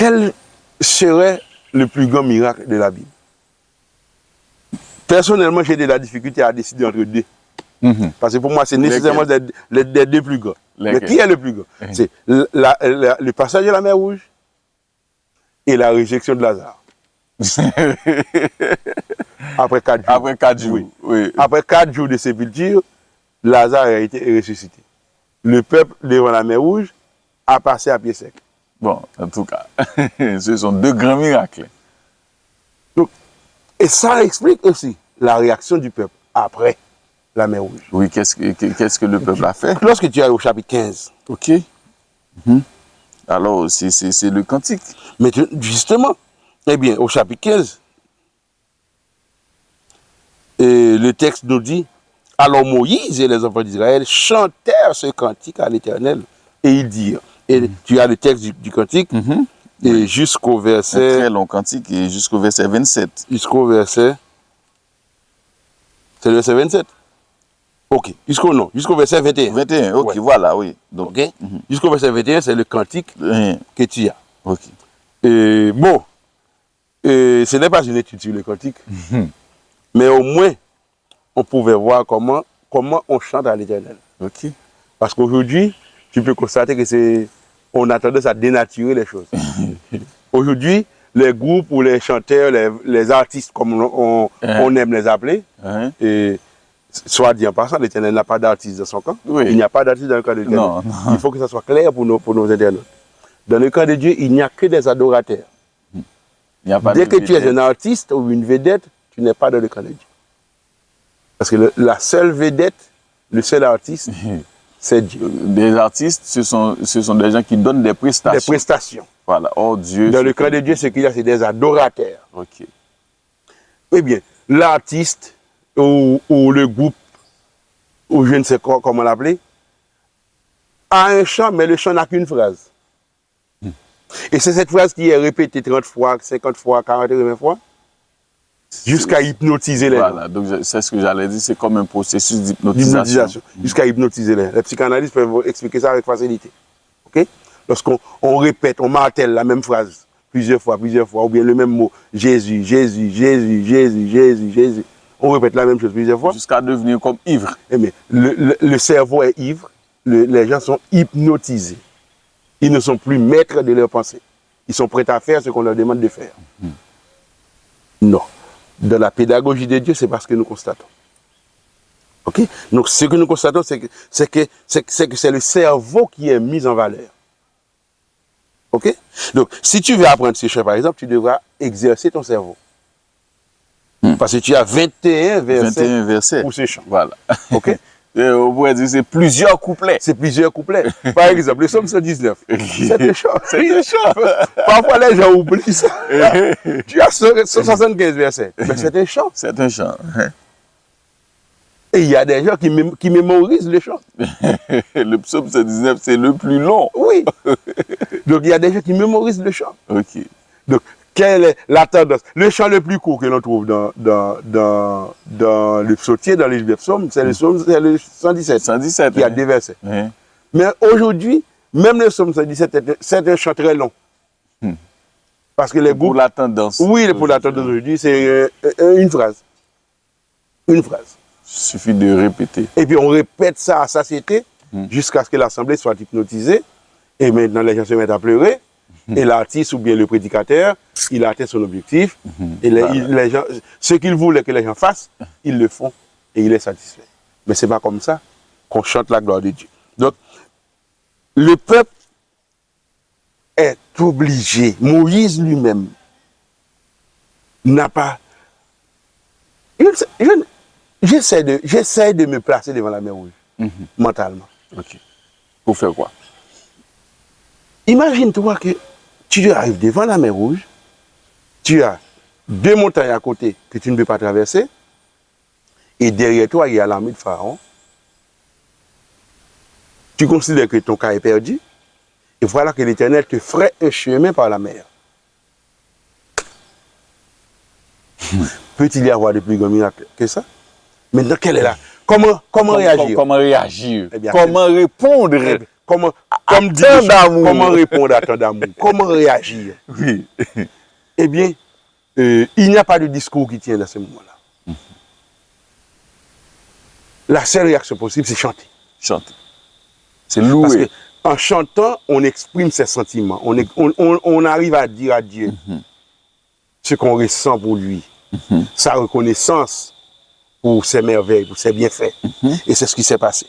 quel serait le plus grand miracle de la Bible? Personnellement, j'ai de la difficulté à décider entre deux. Parce que pour moi, c'est nécessairement les deux plus grands. Mais qui est le plus grand? C'est le passage de la mer Rouge et la résurrection de Lazare. Après 4 jours. Après 4 jours. Oui. Après 4 jours de sépulture, Lazare a été ressuscité. Le peuple devant la mer Rouge a passé à pied sec. Bon, en tout cas, ce sont deux grands miracles. Donc, et ça explique aussi la réaction du peuple après la mer Rouge. Oui, qu'est-ce que le peuple a fait? Lorsque tu es au chapitre 15. Ok. Alors, c'est le cantique. Mais justement, eh bien, au chapitre 15, le texte nous dit, alors Moïse et les enfants d'Israël chantèrent ce cantique à l'Éternel et ils dirent, et tu as le texte du cantique, et jusqu'au verset... Un très long cantique, et jusqu'au verset 27. Jusqu'au verset... C'est le verset 27? Ok. Jusqu'au verset 21. 21, ok, ouais. Voilà, oui. Donc, ok. Jusqu'au verset 21, c'est le cantique que tu as. Ok. Bon, ce n'est pas une étude sur le cantique, mais au moins, on pouvait voir comment on chante à l'Éternel. Ok. Parce qu'aujourd'hui, tu peux constater que on a tendance à dénaturer les choses. Aujourd'hui, les groupes ou les chanteurs, les artistes, comme on aime les appeler, et soit dit en passant, l'Éternel n'a pas d'artiste dans son camp. Oui. Il n'y a pas d'artiste dans le camp de l'Éternel. Non. Il faut que ça soit clair pour nos internautes. Dans le camp de Dieu, il n'y a que des adorateurs. Dès que tu es un artiste ou une vedette, tu n'es pas dans le camp de Dieu. Parce que la seule vedette, le seul artiste, c'est Dieu. Des artistes, ce sont des gens qui donnent des prestations. Des prestations. Voilà. Oh Dieu. Dans le camp de Dieu, ce qu'il y a, c'est des adorateurs. Ok. Eh bien, l'artiste ou le groupe, ou je ne sais comment l'appeler, a un chant, mais le chant n'a qu'une phrase. Et c'est cette phrase qui est répétée 30 fois, 50 fois, 40 fois, jusqu'à hypnotiser les gens. Voilà, donc c'est ce que j'allais dire, c'est comme un processus d'hypnotisation. Jusqu'à hypnotiser les gens. Les psychanalystes peuvent expliquer ça avec facilité. Okay? Lorsqu'on répète, on martèle la même phrase plusieurs fois, ou bien le même mot, Jésus, Jésus, Jésus, Jésus, Jésus, Jésus. On répète la même chose plusieurs fois. Jusqu'à devenir comme ivre. Eh bien, le cerveau est ivre, les gens sont hypnotisés. Ils ne sont plus maîtres de leurs pensées. Ils sont prêts à faire ce qu'on leur demande de faire. Non. Dans la pédagogie de Dieu, c'est parce que nous constatons. Ok? Donc, ce que nous constatons, c'est que c'est le cerveau qui est mis en valeur. Ok? Donc, si tu veux apprendre ces chants, par exemple, tu devras exercer ton cerveau. Parce que tu as 21 versets pour ces chants. Voilà. Ok? On pourrait dire c'est plusieurs couplets. C'est plusieurs couplets. Par exemple, le psaume 119. C'est un chant. C'est un chant. Parfois, les gens oublient ça. Tu as 175 versets. Mais c'est un chant. C'est un chant. Et il y a des gens qui mémorisent le chant. Le psaume 119, c'est le plus long. Oui. Donc, il y a des gens qui mémorisent le chant. Ok. Donc, quelle est la tendance? Le chant le plus court que l'on trouve dans le psautier, dans les livres de psaumes, c'est le psaume 117. 117. Qui a 2 versets. Mais aujourd'hui, même le psaume 117, c'est un chant très long. Parce que les groupes... Pour la tendance. Oui, pour la tendance aujourd'hui, c'est une phrase. Une phrase. Il suffit de répéter. Et puis on répète ça à satiété jusqu'à ce que l'assemblée soit hypnotisée. Et maintenant, les gens se mettent à pleurer. Et l'artiste ou bien le prédicateur, il a atteint son objectif. Et les gens, ce qu'il voulait que les gens fassent, ils le font. Et il est satisfait. Mais ce n'est pas comme ça qu'on chante la gloire de Dieu. Donc, le peuple est obligé. Moïse lui-même n'a pas... J'essaie de me placer devant la mer Rouge, mentalement. Ok. Pour faire quoi? Imagine-toi que tu arrives devant la mer Rouge, tu as 2 montagnes à côté que tu ne peux pas traverser, et derrière toi, il y a l'armée de Pharaon. Tu considères que ton cas est perdu, et voilà que l'Éternel te ferait un chemin par la mer. Peut-il y avoir de plus grand miracle que ça? Maintenant, quelle est là? Comment réagir? Comment réagir? Eh bien, comment répondre? comme dit, comment répondre à tant d'amour, comment réagir. Oui. Eh bien, il n'y a pas de discours qui tient dans ce moment-là. La seule réaction possible, c'est chanter. Chanter. C'est louer. Parce qu'en chantant, on exprime ses sentiments. On arrive à dire à Dieu ce qu'on ressent pour lui, sa reconnaissance pour ses merveilles, pour ses bienfaits. Et c'est ce qui s'est passé.